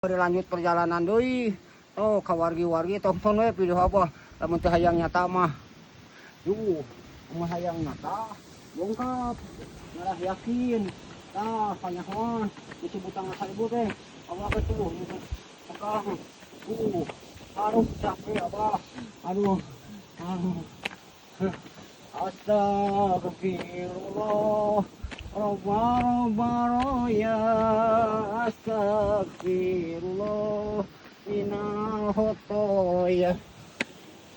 Lanjut perjalanan deui. Oh, ka wargi-wargi tonton we video apa. Lamun teu hayang nyata mah. Yuh, mun hayang nyata bongkap. Malah yakin. Tah, panyahoan disebutang seribu teh. Abah betul. Sekarang. Aduh, capek abah. Aduh. Astagfirullah. Roba ya astagfirullah minal khotoya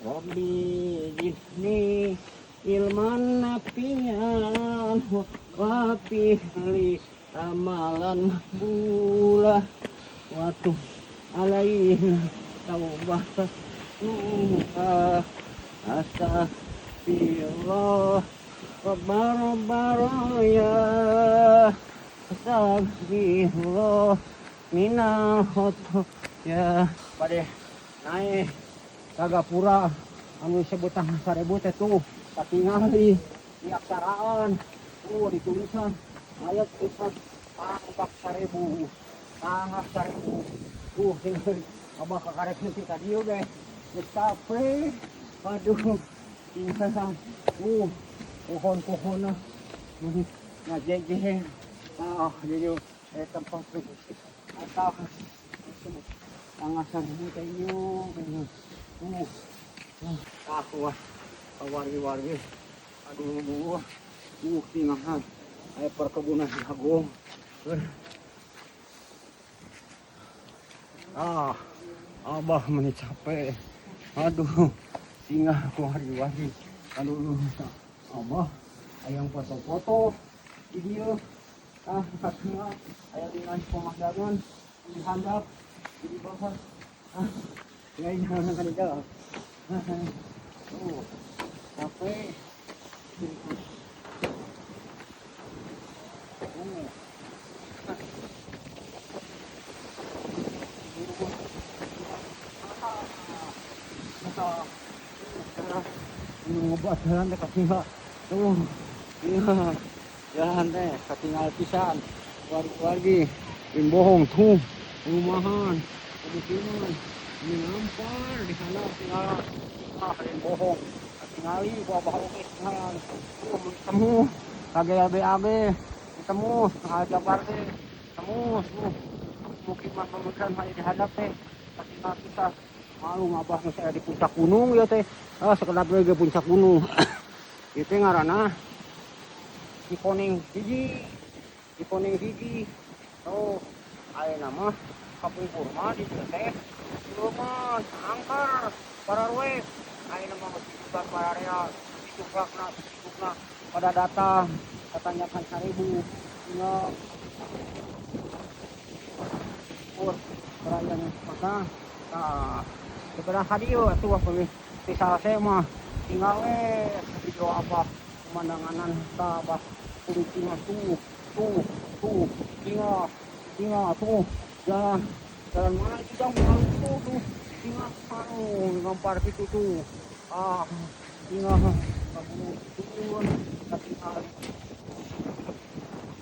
Rabbi jidni ilman nafian wa fihli amalan bulah watuh alaihi taubah astagfirullah Roba ya astagfirullah minal khotoya pade naik kagapura anu sebutan seribu teh tuh katingali di aksaraan ditulisan ayat kisah tangkap seribu abah kakarek nanti tadi oke capek aduh tinggal pohon-pohon ngajeng jadi tempat atau tangasan kayu wargi-wargi aduh tinggal perkebunan jagung abah meni capek aduh tinggal wargi-wargi aduh abah ayang foto-foto video katanya ayah dengan pemandangan dihandap di bawah ya ini orang kan itu capek ngobat jalan dekat sini tuh iya jalan teh ketinggal pisan wargi bohong tuh rumahan kebetulan ini ngampar di sana tinggal bohong ketinggali gua bawa oke tinggalan ketemu kagak abe ketemu jabar teh ketemu mukiman pemikiran hanya dihadap teh ketinggal kita malu ngabah saya di puncak gunung ya teh sekedar lagi puncak gunung itu ngarana Cikoneng hiji oh aya nama kapung kurma di teh rumah angkar para ruwet aya nama masjid para area dicukrakna pada datang katanyakan 1000 nya perayaan maka sebelah hadieu atuh pemih sisa saya mah tinggal video apa pemandangan tabah kurucingan tuh tinggal tuh jalan mana itu jauh tuh tinggal ngampar gitu tuh tinggal turun katingali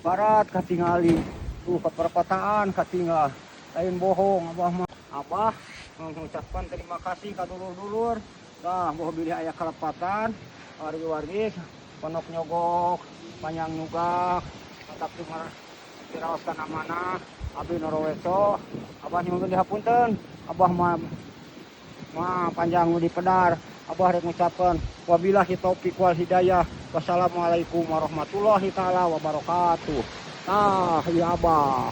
barat katingali tuh ke perkotaan katinggal lain bohong abah mengucapkan terima kasih ke dulur-dulur bahwa bilih ayah kelepatan wargi-wargi ponok nyogok panjang nyugak tetap cuma diraos kana mana abi noroweso abah nyuwun dihapunten abah mah panjang di pedar abah rek ngucapkeun wabillahi taufik wal hidayah wassalamualaikum warahmatullahi taala wabarakatuh iya abah